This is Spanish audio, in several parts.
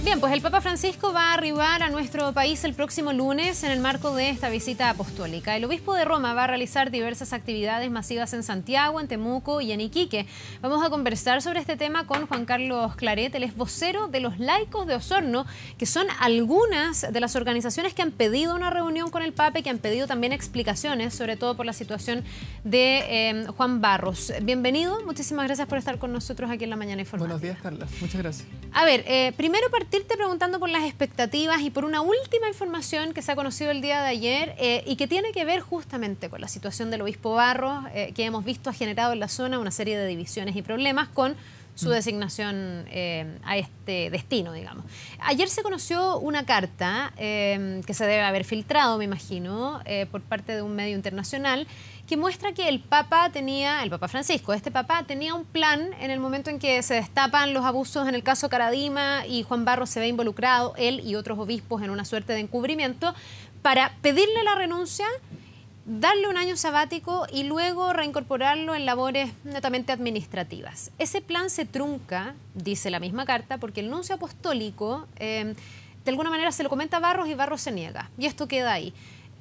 Bien, pues el Papa Francisco va a arribar a nuestro país el próximo lunes en el marco de esta visita apostólica. El obispo de Roma va a realizar diversas actividades masivas en Santiago, en Temuco y en Iquique. Vamos a conversar sobre este tema con Juan Carlos Claret, él es vocero de los laicos de Osorno, que son algunas de las organizaciones que han pedido una reunión con el Papa y que han pedido también explicaciones, sobre todo por la situación de Juan Barros. Bienvenido, muchísimas gracias por estar con nosotros aquí en La Mañana Informativa. Buenos días, Carla. Muchas gracias. A ver, primero partirte preguntando por las expectativas y por una última información que se ha conocido el día de ayer y que tiene que ver justamente con la situación del obispo Barros, que hemos visto ha generado en la zona una serie de divisiones y problemas con su designación a este destino, digamos. Ayer se conoció una carta que se debe haber filtrado, me imagino, por parte de un medio internacional, que muestra que el Papa Francisco, este Papa tenía un plan en el momento en que se destapan los abusos en el caso Caradima y Juan Barros se ve involucrado, él y otros obispos, en una suerte de encubrimiento, para pedirle la renuncia, darle un año sabático y luego reincorporarlo en labores netamente administrativas. Ese plan se trunca, dice la misma carta, porque el nuncio apostólico de alguna manera se lo comenta a Barros y Barros se niega. Y esto queda ahí.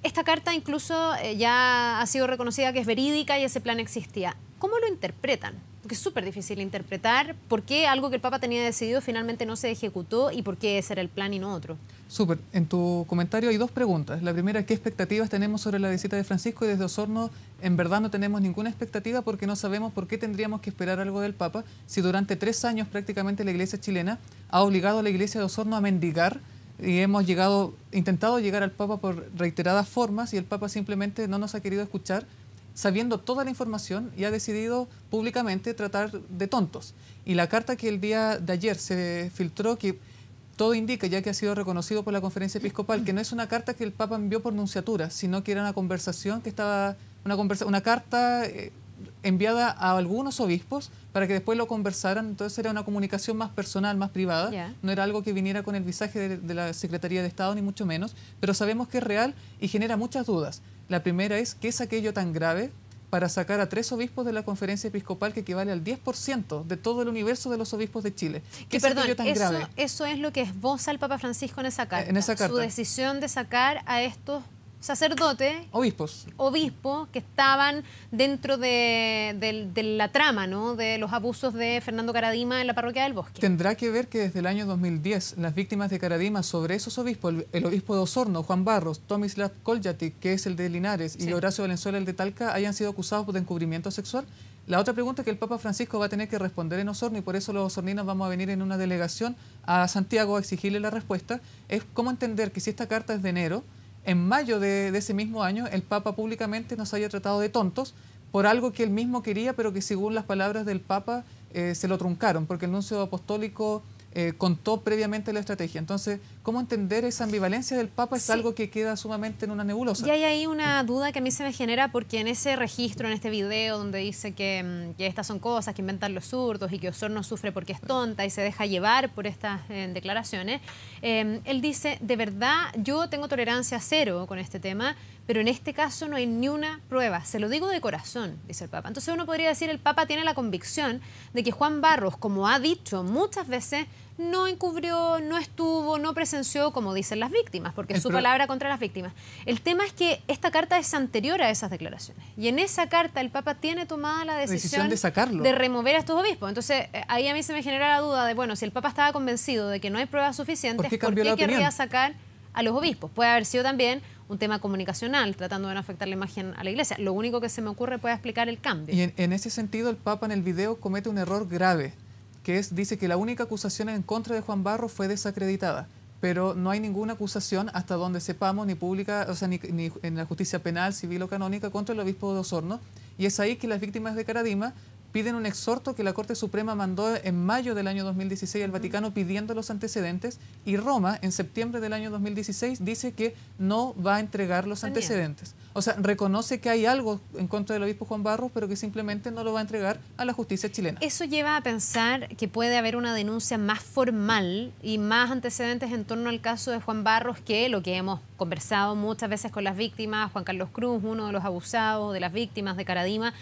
Esta carta incluso ya ha sido reconocida que es verídica y ese plan existía. ¿Cómo lo interpretan? Porque es súper difícil interpretar por qué algo que el Papa tenía decidido finalmente no se ejecutó y por qué ese era el plan y no otro. Súper. En tu comentario hay dos preguntas. La primera, ¿qué expectativas tenemos sobre la visita de Francisco? Y desde Osorno, en verdad no tenemos ninguna expectativa porque no sabemos por qué tendríamos que esperar algo del Papa si durante 3 años prácticamente la Iglesia chilena ha obligado a la Iglesia de Osorno a mendigar y hemos intentado llegar al Papa por reiteradas formas y el Papa simplemente no nos ha querido escuchar, sabiendo toda la información, y ha decidido públicamente tratar de tontos. Y la carta que el día de ayer se filtró, que todo indica, ya que ha sido reconocido por la Conferencia Episcopal, que no es una carta que el Papa envió por nunciatura, sino que era una conversación que estaba, una carta enviada a algunos obispos para que después lo conversaran. Entonces era una comunicación más personal, más privada. No era algo que viniera con el visaje de la Secretaría de Estado, ni mucho menos, pero sabemos que es real y genera muchas dudas. La primera es, ¿qué es aquello tan grave para sacar a 3 obispos de la Conferencia Episcopal, que equivale al 10% de todo el universo de los obispos de Chile? ¿Qué es aquello tan grave? Eso es lo que esboza el Papa Francisco en esa carta. En esa carta. Su decisión de sacar a estos sacerdotes, obispos que estaban dentro de la trama, ¿no?, de los abusos de Fernando Caradima en la parroquia del Bosque. Tendrá que ver que desde el año 2010 las víctimas de Caradima sobre esos obispos, el obispo de Osorno, Juan Barros, Tomislav Koljatic, que es el de Linares, y Horacio Valenzuela, el de Talca, hayan sido acusados de encubrimiento sexual. La otra pregunta que el Papa Francisco va a tener que responder en Osorno, y por eso los osorninos vamos a venir en una delegación a Santiago a exigirle la respuesta, es cómo entender que si esta carta es de enero, en mayo de ese mismo año, el Papa públicamente nos haya tratado de tontos por algo que él mismo quería, pero que según las palabras del Papa se lo truncaron, porque el nuncio apostólico contó previamente la estrategia. Entonces, ¿cómo entender esa ambivalencia del Papa? Es algo que queda sumamente en una nebulosa. Y hay ahí una duda que a mí se me genera, porque en ese registro, en este video donde dice que estas son cosas que inventan los zurdos y que Osorno sufre porque es tonta y se deja llevar por estas declaraciones, él dice, de verdad, yo tengo tolerancia cero con este tema, pero en este caso no hay ni una prueba. Se lo digo de corazón, dice el Papa. Entonces uno podría decir, el Papa tiene la convicción de que Juan Barros, como ha dicho muchas veces, no encubrió, no estuvo, no presenció, como dicen las víctimas, porque es su palabra contra las víctimas. El tema es que esta carta es anterior a esas declaraciones. Y en esa carta el Papa tiene tomada la decisión de sacarlo, de remover a estos obispos. Entonces ahí a mí se me genera la duda de, bueno, si el Papa estaba convencido de que no hay pruebas suficientes, ¿por qué querría sacar a los obispos? Puede haber sido también un tema comunicacional, tratando de no afectar la imagen a la Iglesia. Lo único que se me ocurre puede explicar el cambio. Y en ese sentido el Papa en el video comete un error grave, que dice que la única acusación en contra de Juan Barros fue desacreditada, pero no hay ninguna acusación hasta donde sepamos, ni pública, o sea, ni en la justicia penal, civil o canónica, contra el obispo de Osorno, y es ahí que las víctimas de Caradima piden un exhorto que la Corte Suprema mandó en mayo del año 2016 al Vaticano pidiendo los antecedentes, y Roma en septiembre del año 2016 dice que no va a entregar los antecedentes. O sea, reconoce que hay algo en contra del obispo Juan Barros, pero que simplemente no lo va a entregar a la justicia chilena. Eso lleva a pensar que puede haber una denuncia más formal y más antecedentes en torno al caso de Juan Barros, que lo que hemos conversado muchas veces con las víctimas, Juan Carlos Cruz, uno de los abusados, de las víctimas de Caradima,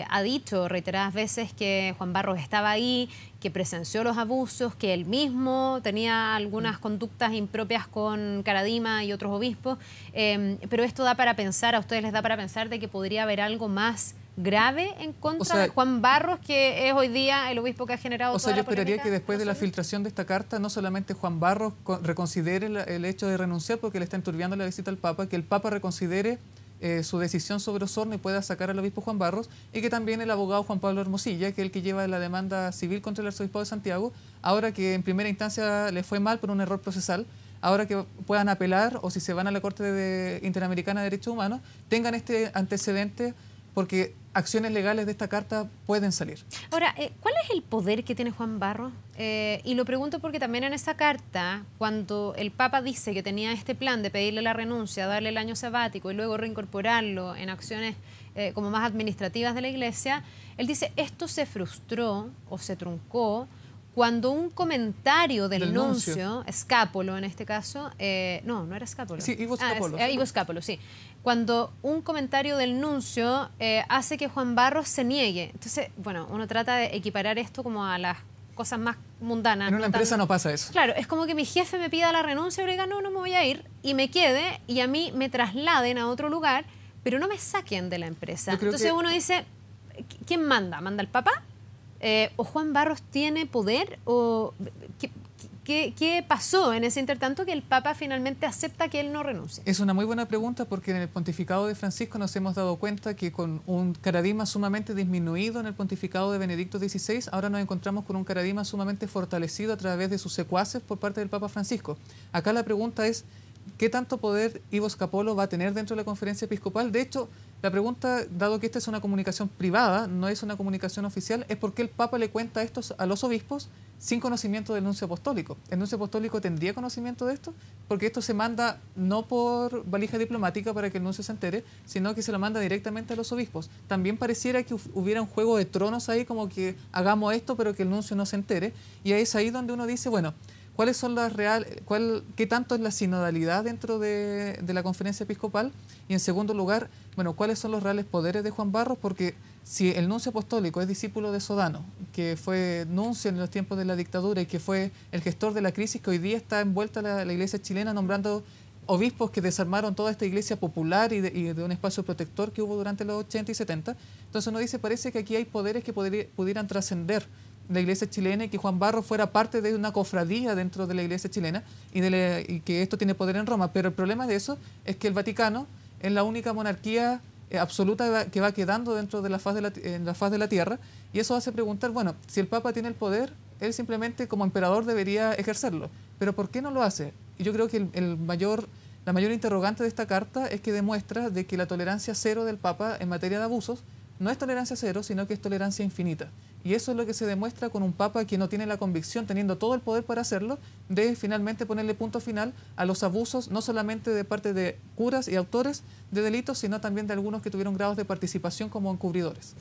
ha dicho reiteradas veces que Juan Barros estaba ahí, que presenció los abusos, que él mismo tenía algunas conductas impropias con Caradima y otros obispos, pero esto da para pensar, a ustedes les da para pensar de que podría haber algo más grave en contra de Juan Barros, que es hoy día el obispo que ha generado toda la yo esperaría polémica, que después de la filtración de esta carta, no solamente Juan Barros reconsidere el hecho de renunciar porque le está enturbiando la visita al Papa, que el Papa reconsidere su decisión sobre Osorno y pueda sacar al obispo Juan Barros, y que también el abogado Juan Pablo Hermosilla, que es el que lleva la demanda civil contra el arzobispado de Santiago, ahora que en primera instancia le fue mal por un error procesal, ahora que puedan apelar, o si se van a la Corte Interamericana de Derechos Humanos, tengan este antecedente, porque acciones legales de esta carta pueden salir. Ahora, ¿cuál es el poder que tiene Juan Barros? Y lo pregunto porque también en esa carta, cuando el Papa dice que tenía este plan de pedirle la renuncia, darle el año sabático y luego reincorporarlo en acciones como más administrativas de la Iglesia, él dice, esto se frustró o se truncó cuando un comentario del nuncio, Scapolo en este caso, no era Scapolo. Sí, Ivo Scapolo. Ivo Scapolo, sí. Cuando un comentario del nuncio hace que Juan Barros se niegue. Entonces, bueno, uno trata de equiparar esto como a las cosas más mundanas. En una empresa no pasa eso. Claro, es como que mi jefe me pida la renuncia y diga, no me voy a ir, y me quede, y a mí me trasladen a otro lugar, pero no me saquen de la empresa. Entonces uno dice, ¿quién manda? ¿Manda el Papa? ¿O Juan Barros tiene poder? ¿O qué pasó en ese intertanto que el Papa finalmente acepta que él no renuncie? Es una muy buena pregunta, porque en el pontificado de Francisco nos hemos dado cuenta que con un caradima sumamente disminuido en el pontificado de Benedicto XVI, ahora nos encontramos con un caradima sumamente fortalecido a través de sus secuaces por parte del Papa Francisco. Acá la pregunta es, ¿qué tanto poder Ivo Scapolo va a tener dentro de la conferencia episcopal? De hecho, la pregunta, dado que esta es una comunicación privada, no es una comunicación oficial, es por qué el Papa le cuenta esto a los obispos sin conocimiento del nuncio apostólico. ¿El nuncio apostólico tendría conocimiento de esto? Porque esto se manda no por valija diplomática para que el nuncio se entere, sino que se lo manda directamente a los obispos. También pareciera que hubiera un juego de tronos ahí, como que hagamos esto pero que el nuncio no se entere, y es ahí donde uno dice, bueno, ¿cuáles son las qué tanto es la sinodalidad dentro de la conferencia episcopal? Y en segundo lugar, bueno, ¿cuáles son los reales poderes de Juan Barros? Porque si el nuncio apostólico es discípulo de Sodano, que fue nuncio en los tiempos de la dictadura y que fue el gestor de la crisis que hoy día está envuelta la iglesia chilena, nombrando obispos que desarmaron toda esta iglesia popular y de un espacio protector que hubo durante los 80 y 70, entonces uno dice, parece que aquí hay poderes que pudieran trascender la iglesia chilena, y que Juan Barros fuera parte de una cofradía dentro de la iglesia chilena y que esto tiene poder en Roma. Pero el problema de eso es que el Vaticano es la única monarquía absoluta que va quedando dentro de la faz de la tierra, y eso hace preguntar, bueno, si el Papa tiene el poder, él simplemente como emperador debería ejercerlo, pero ¿por qué no lo hace? Y yo creo que la mayor interrogante de esta carta es que demuestra de que la tolerancia cero del Papa en materia de abusos no es tolerancia cero, sino que es tolerancia infinita. Y eso es lo que se demuestra con un Papa que no tiene la convicción, teniendo todo el poder para hacerlo, de finalmente ponerle punto final a los abusos, no solamente de parte de curas y autores de delitos, sino también de algunos que tuvieron grados de participación como encubridores.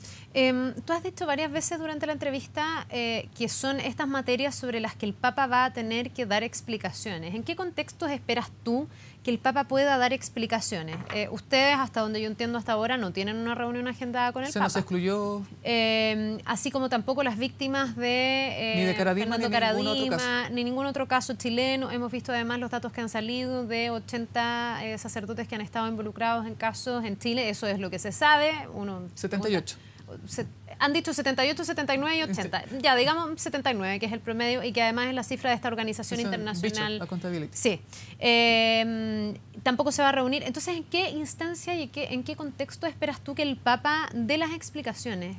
Tú has dicho varias veces durante la entrevista que son estas materias sobre las que el Papa va a tener que dar explicaciones. ¿En qué contextos esperas tú que el Papa pueda dar explicaciones? Ustedes, hasta donde yo entiendo hasta ahora, no tienen una reunión agendada con el Papa. Se nos excluyó. Así como tampoco las víctimas de ni de Caradima, Fernando Caradima, ni ningún otro caso chileno. Hemos visto además los datos que han salido de 80 sacerdotes que han estado involucrados en casos en Chile. Eso es lo que se sabe. 78. Han dicho 78, 79 y 80. Ya, digamos 79, que es el promedio y que además es la cifra de esta organización internacional. Sí. Tampoco se va a reunir. Entonces, ¿en qué instancia y en qué contexto esperas tú que el Papa dé las explicaciones?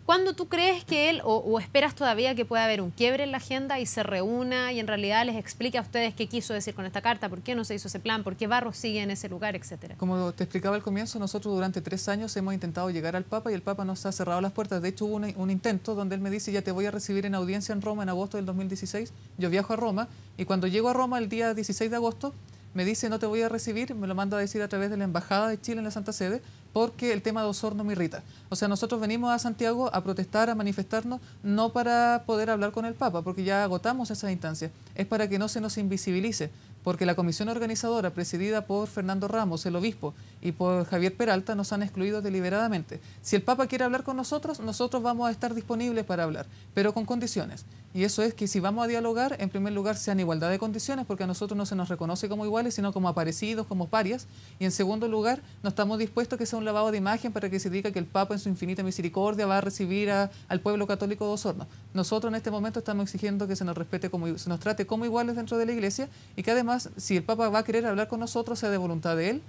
¿Cuándo tú crees que él, o esperas todavía que pueda haber un quiebre en la agenda y se reúna y en realidad les explique a ustedes qué quiso decir con esta carta, por qué no se hizo ese plan, por qué Barros sigue en ese lugar, etcétera? Como te explicaba al comienzo, nosotros durante 3 años hemos intentado llegar al Papa y el Papa nos ha cerrado las puertas. De hecho, hubo un intento donde él me dice, ya te voy a recibir en audiencia en Roma en agosto del 2016. Yo viajo a Roma y cuando llego a Roma el día 16 de agosto, me dice, no te voy a recibir, me lo manda a decir a través de la Embajada de Chile en la Santa Sede, porque el tema de Osorno me irrita. O sea, nosotros venimos a Santiago a protestar, a manifestarnos, no para poder hablar con el Papa, porque ya agotamos esa instancia, es para que no se nos invisibilice. porque la comisión organizadora, presidida por Fernando Ramos, el obispo, y por Javier Peralta, nos han excluido deliberadamente. Si el Papa quiere hablar con nosotros, nosotros vamos a estar disponibles para hablar, pero con condiciones. Y eso es que si vamos a dialogar, en primer lugar, sea en igualdad de condiciones, porque a nosotros no se nos reconoce como iguales, sino como aparecidos, como parias. Y en segundo lugar, no estamos dispuestos a que sea un lavado de imagen para que se diga que el Papa en su infinita misericordia va a recibir al pueblo católico de Osorno. Nosotros en este momento estamos exigiendo que se nos respete, se nos trate como iguales dentro de la Iglesia, y que además, si el Papa va a querer hablar con nosotros, sea de voluntad de él,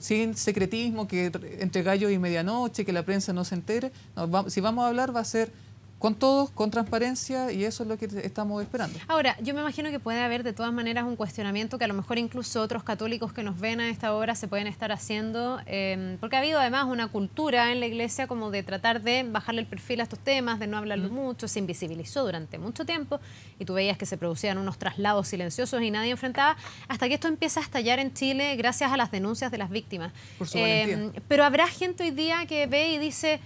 sin secretismo, que entre gallo y medianoche, que la prensa no se entere. No, si vamos a hablar, va a ser con todos, con transparencia, y eso es lo que estamos esperando. Ahora, yo me imagino que puede haber de todas maneras un cuestionamiento que a lo mejor incluso otros católicos que nos ven a esta hora se pueden estar haciendo, porque ha habido además una cultura en la Iglesia como de tratar de bajarle el perfil a estos temas, de no hablarlo mucho, se invisibilizó durante mucho tiempo y tú veías que se producían unos traslados silenciosos y nadie enfrentaba, hasta que esto empieza a estallar en Chile gracias a las denuncias de las víctimas. Por su valentía. Pero habrá gente hoy día que ve y dice...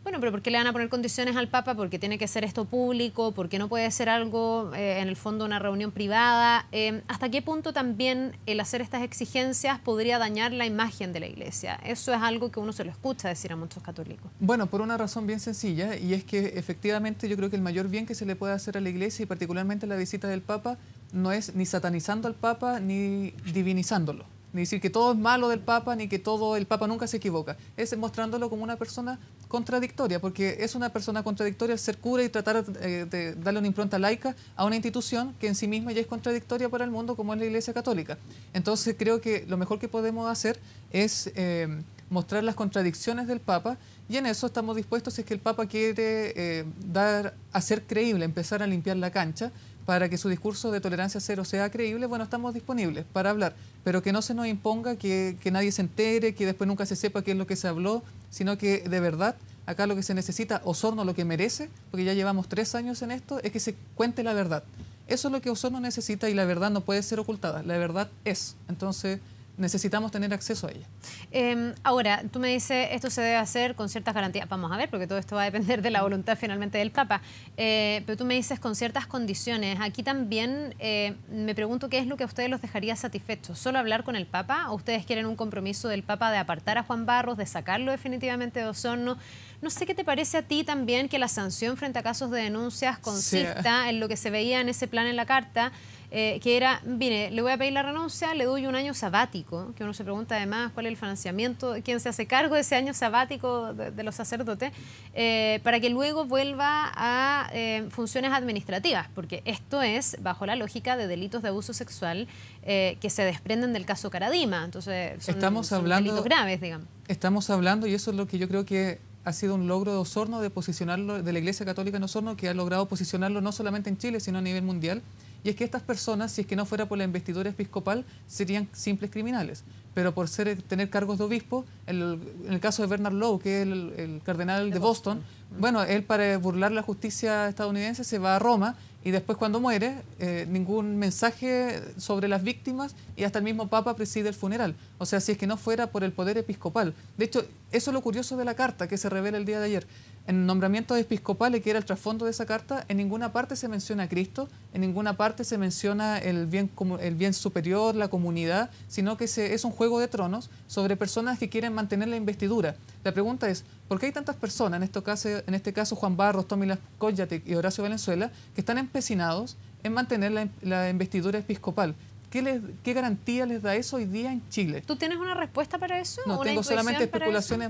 Bueno, pero ¿por qué le van a poner condiciones al Papa? ¿Por qué tiene que ser esto público? ¿Por qué no puede ser algo, en el fondo, una reunión privada? ¿Hasta qué punto también el hacer estas exigencias podría dañar la imagen de la Iglesia? Eso es algo que uno se lo escucha decir a muchos católicos. Bueno, por una razón bien sencilla, y es que efectivamente yo creo que el mayor bien que se le puede hacer a la Iglesia, y particularmente la visita del Papa, no es ni satanizando al Papa ni divinizándolo. Ni decir que todo es malo del Papa, ni que el Papa nunca se equivoca. Es mostrándolo como una persona contradictoria, porque es una persona contradictoria al ser cura y tratar de darle una impronta laica a una institución que en sí misma ya es contradictoria para el mundo, como es la Iglesia Católica. Entonces creo que lo mejor que podemos hacer es mostrar las contradicciones del Papa, y en eso estamos dispuestos, si es que el Papa quiere hacer creíble, empezar a limpiar la cancha, para que su discurso de tolerancia cero sea creíble. Bueno, estamos disponibles para hablar, pero que no se nos imponga que nadie se entere, que después nunca se sepa qué es lo que se habló, sino que de verdad acá lo que se necesita, Osorno lo que merece, porque ya llevamos 3 años en esto, es que se cuente la verdad. Eso es lo que Osorno necesita, y la verdad no puede ser ocultada, la verdad es. Entonces necesitamos tener acceso a ella. Ahora, tú me dices, esto se debe hacer con ciertas garantías. Vamos a ver, porque todo esto va a depender de la voluntad finalmente del Papa. Pero tú me dices con ciertas condiciones. Aquí también me pregunto qué es lo que a ustedes los dejaría satisfechos. ¿Solo hablar con el Papa? ¿O ustedes quieren un compromiso del Papa de apartar a Juan Barros, de sacarlo definitivamente de Osorno? No sé qué te parece a ti también que la sanción frente a casos de denuncias consista en lo que se veía en ese plan en la carta, que era, mire, le voy a pedir la renuncia, le doy un año sabático, que uno se pregunta además cuál es el financiamiento, quién se hace cargo de ese año sabático de los sacerdotes, para que luego vuelva a funciones administrativas, porque esto es bajo la lógica de delitos de abuso sexual que se desprenden del caso Caradima. Entonces son delitos graves, digamos. Estamos hablando, y eso es lo que yo creo que ha sido un logro de Osorno, de posicionarlo, de la Iglesia Católica en Osorno, que ha logrado posicionarlo no solamente en Chile, sino a nivel mundial. Y es que estas personas, si es que no fuera por la investidura episcopal, serían simples criminales. Pero por tener cargos de obispo, en el caso de Bernard Lowe, que es el cardenal de Boston, bueno, él para burlar la justicia estadounidense se va a Roma, y después cuando muere, ningún mensaje sobre las víctimas, y hasta el mismo Papa preside el funeral. O sea, si es que no fuera por el poder episcopal. De hecho, eso es lo curioso de la carta que se revela el día de ayer. En nombramientos episcopales, que era el trasfondo de esa carta, en ninguna parte se menciona a Cristo, en ninguna parte se menciona el bien superior, la comunidad, sino que es un juego de tronos sobre personas que quieren mantener la investidura. La pregunta es, ¿por qué hay tantas personas, en este caso Juan Barros, Tomilas Collatic y Horacio Valenzuela, que están empecinados en mantener la investidura episcopal? ¿Qué garantía les da eso hoy día en Chile? ¿Tú tienes una respuesta para eso? No, tengo solamente especulaciones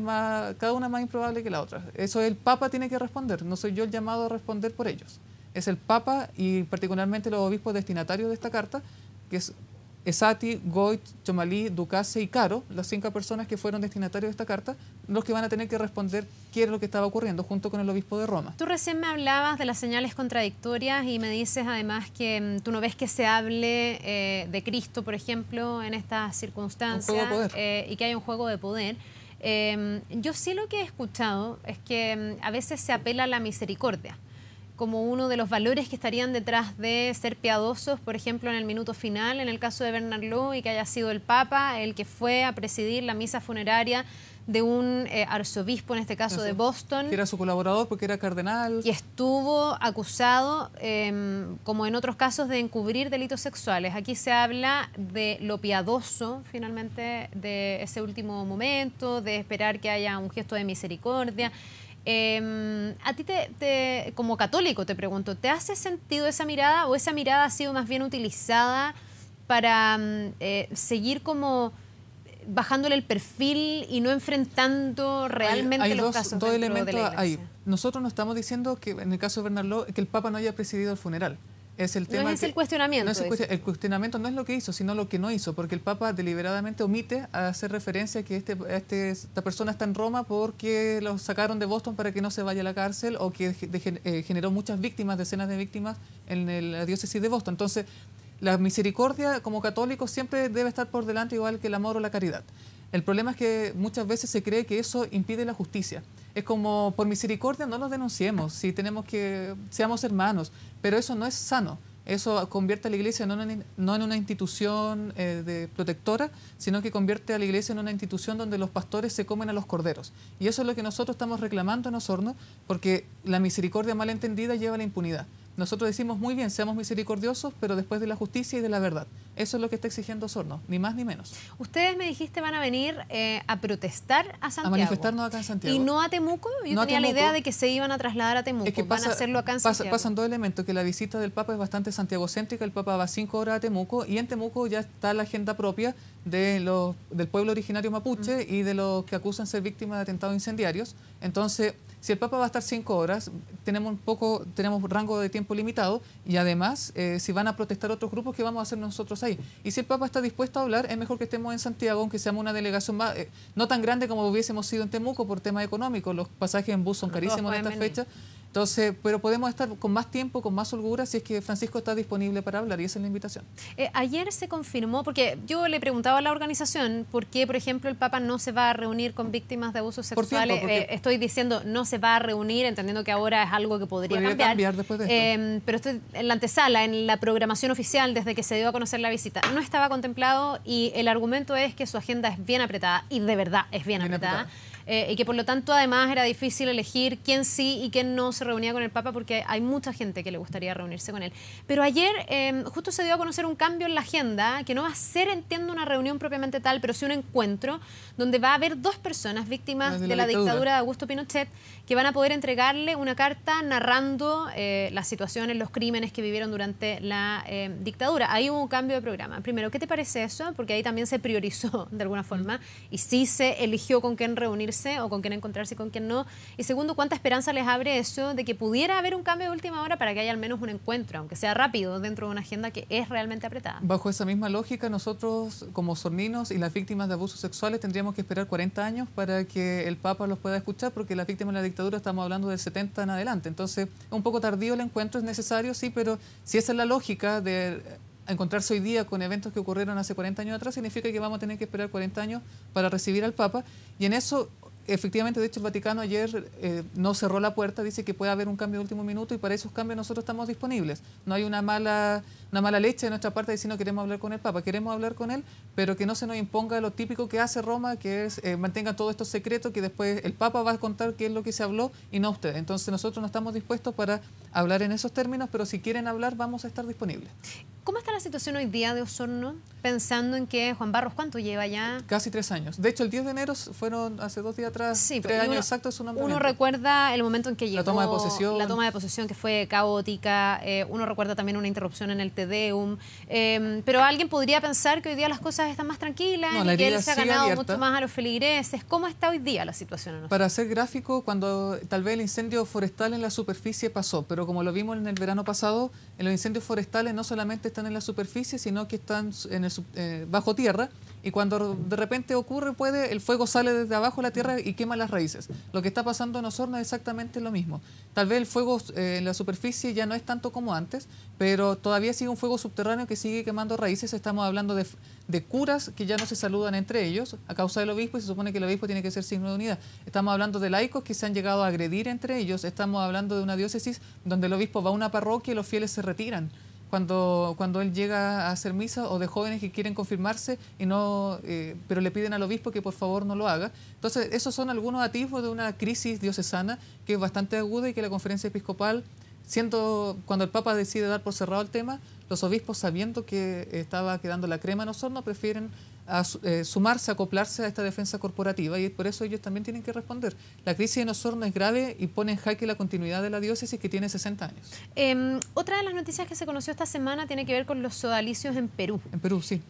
cada una más improbable que la otra. Eso el Papa tiene que responder, no soy yo el llamado a responder por ellos. Es el Papa y particularmente los obispos destinatarios de esta carta, que es Esati, Goit, Chomalí, Ducase y Caro, las 5 personas que fueron destinatarios de esta carta, los que van a tener que responder qué es lo que estaba ocurriendo junto con el obispo de Roma. Tú recién me hablabas de las señales contradictorias y me dices además que tú no ves que se hable de Cristo, por ejemplo, en estas circunstancias, un juego de poder. Y que hay un juego de poder. Yo sí lo que he escuchado es que a veces se apela a la misericordia. como uno de los valores que estarían detrás de ser piadosos, por ejemplo, en el minuto final, en el caso de Bernard Law, y que haya sido el Papa el que fue a presidir la misa funeraria de un arzobispo, en este caso de Boston. Que era su colaborador porque era cardenal. Que estuvo acusado, como en otros casos, de encubrir delitos sexuales. Aquí se habla de lo piadoso, finalmente, de ese último momento, de esperar que haya un gesto de misericordia. A ti, como católico, te pregunto, ¿te hace sentido esa mirada o esa mirada ha sido más bien utilizada para seguir como bajándole el perfil y no enfrentando realmente hay los casos dos dentro elementos de la Iglesia? Nosotros no estamos diciendo que, en el caso de Bernard Law, que el Papa no haya presidido el funeral. Es el tema no es el cuestionamiento. No es el cuestionamiento no es lo que hizo, sino lo que no hizo, porque el Papa deliberadamente omite hacer referencia a que esta persona está en Roma porque lo sacaron de Boston para que no se vaya a la cárcel, o que generó muchas víctimas, decenas de víctimas en la diócesis de Boston. Entonces, la misericordia como católico siempre debe estar por delante, igual que el amor o la caridad. El problema es que muchas veces se cree que eso impide la justicia. Es como, por misericordia no los denunciemos, si tenemos que, seamos hermanos, pero eso no es sano. Eso convierte a la Iglesia no en una institución protectora, sino que convierte a la Iglesia en una institución donde los pastores se comen a los corderos. Y eso es lo que nosotros estamos reclamando en Osorno, porque la misericordia mal entendida lleva a la impunidad. Nosotros decimos muy bien, seamos misericordiosos, pero después de la justicia y de la verdad. Eso es lo que está exigiendo Osorno, ni más ni menos. Ustedes me dijiste van a venir a protestar a Santiago. A manifestarnos acá en Santiago. ¿Y no a Temuco? Yo no tenía la idea de que se iban a trasladar a Temuco. Es que van a hacerlo acá en Santiago. Pasan dos elementos, que la visita del Papa es bastante santiagocéntrica. El Papa va 5 horas a Temuco, y en Temuco ya está la agenda propia del pueblo originario mapuche y de los que acusan ser víctimas de atentados incendiarios. Entonces, si el Papa va a estar 5 horas, tenemos rango de tiempo limitado, y además, si van a protestar otros grupos, ¿qué vamos a hacer nosotros ahí? Y si el Papa está dispuesto a hablar, es mejor que estemos en Santiago, aunque seamos una delegación más, no tan grande como hubiésemos sido en Temuco por temas económicos. Los pasajes en bus son carísimos en estas fechas. Entonces, pero podemos estar con más tiempo, con más holgura, si es que Francisco está disponible para hablar, y esa es la invitación. Ayer se confirmó, porque yo le preguntaba a la organización por qué, por ejemplo, el Papa no se va a reunir con víctimas de abusos sexuales. Estoy diciendo no se va a reunir, entendiendo que ahora es algo que podría cambiar después de esto. Pero estoy en la antesala, en la programación oficial, desde que se dio a conocer la visita. No estaba contemplado, y el argumento es que su agenda es bien apretada, y de verdad es bien apretada. Y que por lo tanto además era difícil elegir quién sí y quién no se reunía con el Papa, porque hay mucha gente que le gustaría reunirse con él. Pero ayer justo se dio a conocer un cambio en la agenda, que no va a ser, entiendo, una reunión propiamente tal, pero sí un encuentro donde va a haber 2 personas víctimas de la dictadura de Augusto Pinochet, que van a poder entregarle una carta narrando las situaciones, los crímenes que vivieron durante la dictadura. Ahí hubo un cambio de programa. Primero, ¿qué te parece eso? Porque ahí también se priorizó de alguna forma, y sí se eligió con quién reunirse o con quién encontrarse y con quién no. Y segundo, ¿cuánta esperanza les abre eso de que pudiera haber un cambio de última hora para que haya al menos un encuentro, aunque sea rápido, dentro de una agenda que es realmente apretada? Bajo esa misma lógica, nosotros como osorninos y las víctimas de abusos sexuales tendríamos que esperar 40 años para que el Papa los pueda escuchar, porque las víctimas de la dictadura estamos hablando del 70 en adelante. Entonces, un poco tardío el encuentro, es necesario, sí, pero si esa es la lógica de encontrarse hoy día con eventos que ocurrieron hace 40 años atrás, significa que vamos a tener que esperar 40 años para recibir al Papa, y en eso, efectivamente, de hecho, el Vaticano ayer no cerró la puerta, dice que puede haber un cambio de último minuto, y para esos cambios nosotros estamos disponibles. No hay una mala leche de nuestra parte diciendo que queremos hablar con el Papa, queremos hablar con él, pero que no se nos imponga lo típico que hace Roma, que es mantenga todo esto secreto, que después el Papa va a contar qué es lo que se habló y no usted. Entonces nosotros no estamos dispuestos para hablar en esos términos, pero si quieren hablar vamos a estar disponibles. ¿Cómo está la situación hoy día de Osorno? Pensando en que Juan Barros, ¿cuánto lleva ya? Casi 3 años. De hecho, el 10 de enero fueron hace 2 días atrás, sí, 3 años exactos de su nombramiento. Uno recuerda el momento en que llegó, la toma de posesión que fue caótica. Uno recuerda también una interrupción en el Te Deum. Pero alguien podría pensar que hoy día las cosas están más tranquilas, y que él se ha ganado mucho más a los feligreses. ¿Cómo está hoy día la situación en Osorno? Para ser gráfico, cuando tal vez el incendio forestal en la superficie pasó, pero como lo vimos en el verano pasado, en los incendios forestales no solamente están en la superficie, sino que están bajo tierra, y cuando de repente ocurre, el fuego sale desde abajo de la tierra y quema las raíces. Lo que está pasando en Osorno es exactamente lo mismo. Tal vez el fuego en la superficie ya no es tanto como antes, pero todavía sigue un fuego subterráneo que sigue quemando raíces. Estamos hablando de curas que ya no se saludan entre ellos a causa del obispo, y se supone que el obispo tiene que ser signo de unidad. Estamos hablando de laicos que se han llegado a agredir entre ellos. Estamos hablando de una diócesis donde el obispo va a una parroquia y los fieles se retiran cuando él llega a hacer misa, o de jóvenes que quieren confirmarse pero le piden al obispo que por favor no lo haga. Entonces, esos son algunos atisbos de una crisis diocesana que es bastante aguda, y que la Conferencia Episcopal, cuando el Papa decide dar por cerrado el tema, los obispos, sabiendo que estaba quedando la crema en Osorno, prefieren sumarse, acoplarse a esta defensa corporativa, y por eso ellos también tienen que responder. La crisis en Osorno es grave y pone en jaque la continuidad de la diócesis, que tiene 60 años. Otra de las noticias que se conoció esta semana tiene que ver con los sodalicios en Perú. En Perú, sí.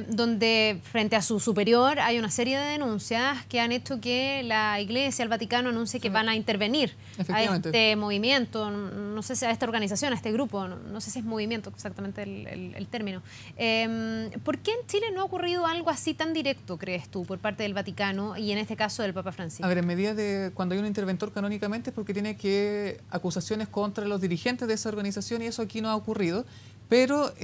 Donde frente a su superior hay una serie de denuncias que han hecho que la Iglesia, el Vaticano, anuncie que van a intervenir a este movimiento, no sé si a esta organización, a este grupo, no sé si es movimiento exactamente el término. ¿Por qué en Chile no ha ocurrido algo así tan directo, crees tú, por parte del Vaticano y en este caso del Papa Francisco? A ver, en medida de cuando hay un interventor canónicamente es porque tiene acusaciones contra los dirigentes de esa organización, y eso aquí no ha ocurrido. Pero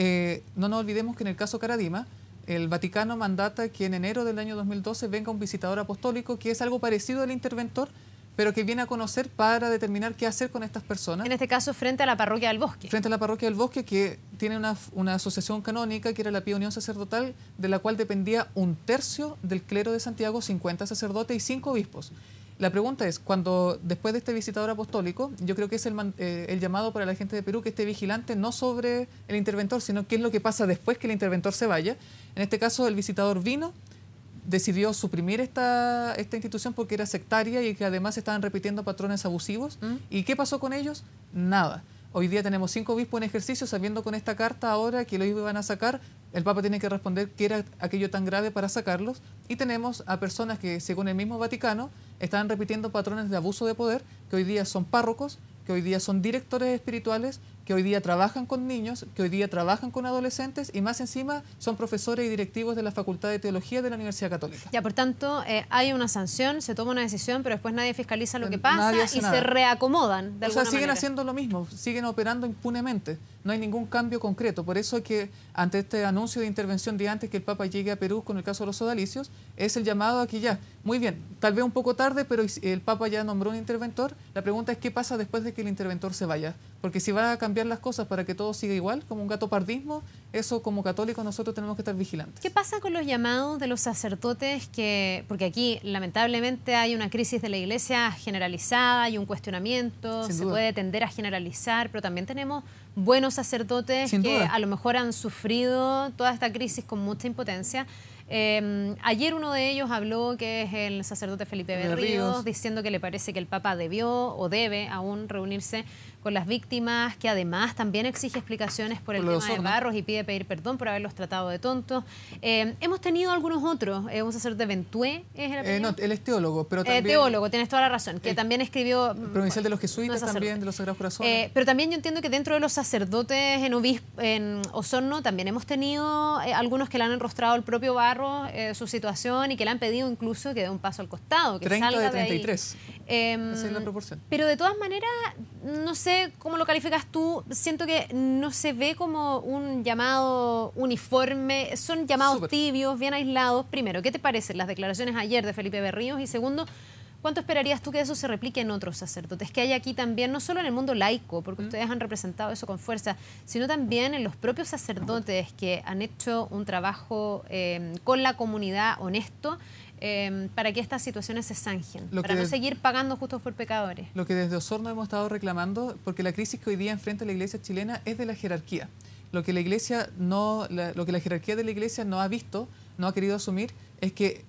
no nos olvidemos que en el caso Caradima, el Vaticano mandata que en enero del año 2012 venga un visitador apostólico, que es algo parecido al interventor, pero que viene a conocer para determinar qué hacer con estas personas. En este caso, frente a la Parroquia del Bosque. Frente a la Parroquia del Bosque, que tiene una asociación canónica, que era la Pía Unión Sacerdotal, de la cual dependía 1/3 del clero de Santiago, 50 sacerdotes y 5 obispos. La pregunta es, después de este visitador apostólico, yo creo que es el llamado para la gente de Perú que esté vigilante, no sobre el interventor, sino qué es lo que pasa después que el interventor se vaya. En este caso, el visitador vino, decidió suprimir esta institución porque era sectaria y que además estaban repitiendo patrones abusivos. ¿Y qué pasó con ellos? Nada. Hoy día tenemos 5 obispos en ejercicio, sabiendo con esta carta ahora que los iban a sacar. El Papa tiene que responder qué era aquello tan grave para sacarlos. Y tenemos a personas que, según el mismo Vaticano, estaban repitiendo patrones de abuso de poder, que hoy día son párrocos, que hoy día son directores espirituales, que hoy día trabajan con niños, que hoy día trabajan con adolescentes, y más encima son profesores y directivos de la Facultad de Teología de la Universidad Católica. Ya, por tanto, hay una sanción, se toma una decisión, pero después nadie fiscaliza lo que pasa y nada. Se reacomodan de alguna manera. Siguen haciendo lo mismo, siguen operando impunemente. No hay ningún cambio concreto. Por eso es que ante este anuncio de intervención de antes que el Papa llegue a Perú con el caso de los sodalicios, es el llamado a que ya, muy bien, tal vez un poco tarde, pero el Papa ya nombró un interventor. La pregunta es qué pasa después de que el interventor se vaya. Porque si van a cambiar las cosas para que todo siga igual, como un gatopardismo, eso como católicos nosotros tenemos que estar vigilantes. ¿Qué pasa con los llamados de los sacerdotes? Porque aquí lamentablemente hay una crisis de la Iglesia generalizada, hay un cuestionamiento, se puede tender a generalizar, pero también tenemos buenos sacerdotes que a lo mejor han sufrido toda esta crisis con mucha impotencia. Ayer uno de ellos habló, que es el sacerdote Felipe Berríos, diciendo que le parece que el Papa debió o debe aún reunirse con las víctimas, que además también exige explicaciones por el tema de Barros y pide pedir perdón por haberlos tratado de tontos. Hemos tenido algunos otros, un sacerdote Ventué, ¿es el apellido? No, él es teólogo, pero también... teólogo, tienes toda la razón, que también escribió... Provincial de los Jesuitas, también, de los Sagrados Corazones. Pero también yo entiendo que dentro de los sacerdotes en Osorno también hemos tenido algunos que le han enrostrado al propio Barros su situación, y que le han pedido incluso que dé un paso al costado, que 30 salga de 33. Esa es la proporción. Pero de todas maneras, no sé cómo lo calificas tú, siento que no se ve como un llamado uniforme, son llamados tibios, bien aislados. Primero, ¿qué te parecen las declaraciones ayer de Felipe Berríos? Y segundo, ¿cuánto esperarías tú que eso se replique en otros sacerdotes? Que hay aquí también, no solo en el mundo laico, porque ustedes han representado eso con fuerza, sino también en los propios sacerdotes que han hecho un trabajo con la comunidad honesto, para que estas situaciones se zanjen, para no seguir pagando justos por pecadores. Lo que desde Osorno hemos estado reclamando, porque la crisis que hoy día enfrenta la Iglesia chilena es de la jerarquía. Lo que la jerarquía de la Iglesia no ha visto, no ha querido asumir, es que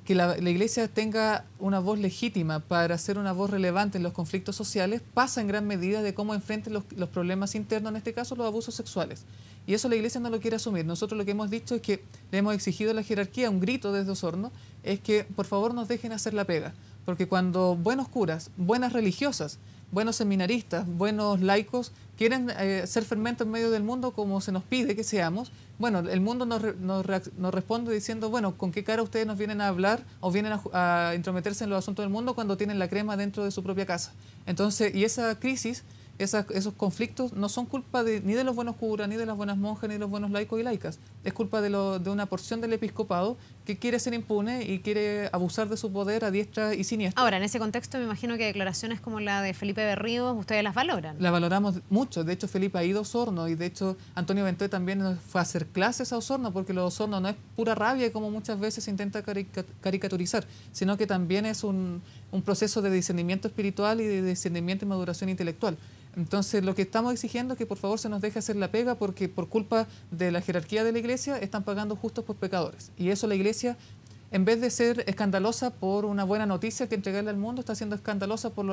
la Iglesia tenga una voz legítima para ser una voz relevante en los conflictos sociales, pasa en gran medida de cómo enfrenten los problemas internos, en este caso los abusos sexuales. Y eso la Iglesia no lo quiere asumir. Nosotros lo que hemos dicho es que le hemos exigido a la jerarquía, un grito desde Osorno, es que por favor nos dejen hacer la pega. Porque cuando buenos curas, buenas religiosas, buenos seminaristas, buenos laicos, quieren ser fermento en medio del mundo como se nos pide que seamos. Bueno, el mundo nos responde diciendo, bueno, ¿con qué cara ustedes nos vienen a hablar o vienen a intrometerse en los asuntos del mundo cuando tienen la crema dentro de su propia casa? Entonces, y esa crisis, esos conflictos no son culpa ni de los buenos curas, ni de las buenas monjas, ni de los buenos laicos y laicas. Es culpa de una porción del episcopado que quiere ser impune y quiere abusar de su poder a diestra y siniestra. Ahora, en ese contexto me imagino que declaraciones como la de Felipe Berríos, ustedes las valoran. La valoramos mucho. De hecho, Felipe ha ido a Osorno y de hecho Antonio Bentoy también fue a hacer clases a Osorno, porque lo de Osorno no es pura rabia como muchas veces se intenta caricaturizar, sino que también es un proceso de discernimiento espiritual y de discernimiento y maduración intelectual. Entonces, lo que estamos exigiendo es que por favor se nos deje hacer la pega, porque por culpa de la jerarquía de la Iglesia están pagando justos por pecadores. Y eso la Iglesia, en vez de ser escandalosa por una buena noticia que entregarle al mundo, está siendo escandalosa por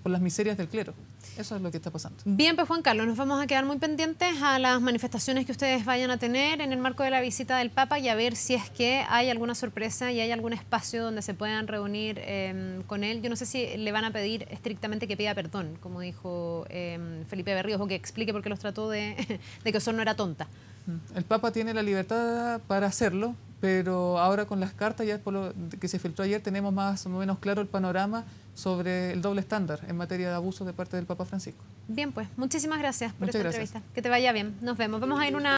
las miserias del clero. Eso es lo que está pasando. Bien, pues Juan Carlos, nos vamos a quedar muy pendientes a las manifestaciones que ustedes vayan a tener en el marco de la visita del Papa y a ver si es que hay alguna sorpresa y hay algún espacio donde se puedan reunir con él. Yo no sé si le van a pedir estrictamente que pida perdón, como dijo Felipe Berríos, o que explique por qué los trató de que Osorno era tonta. El Papa tiene la libertad para hacerlo, pero ahora con las cartas, ya por lo que se filtró ayer, tenemos más o menos claro el panorama sobre el doble estándar en materia de abuso de parte del Papa Francisco. Bien, pues muchísimas gracias por esta Muchas gracias. entrevista. Que te vaya bien. Nos vemos. Vamos a ir una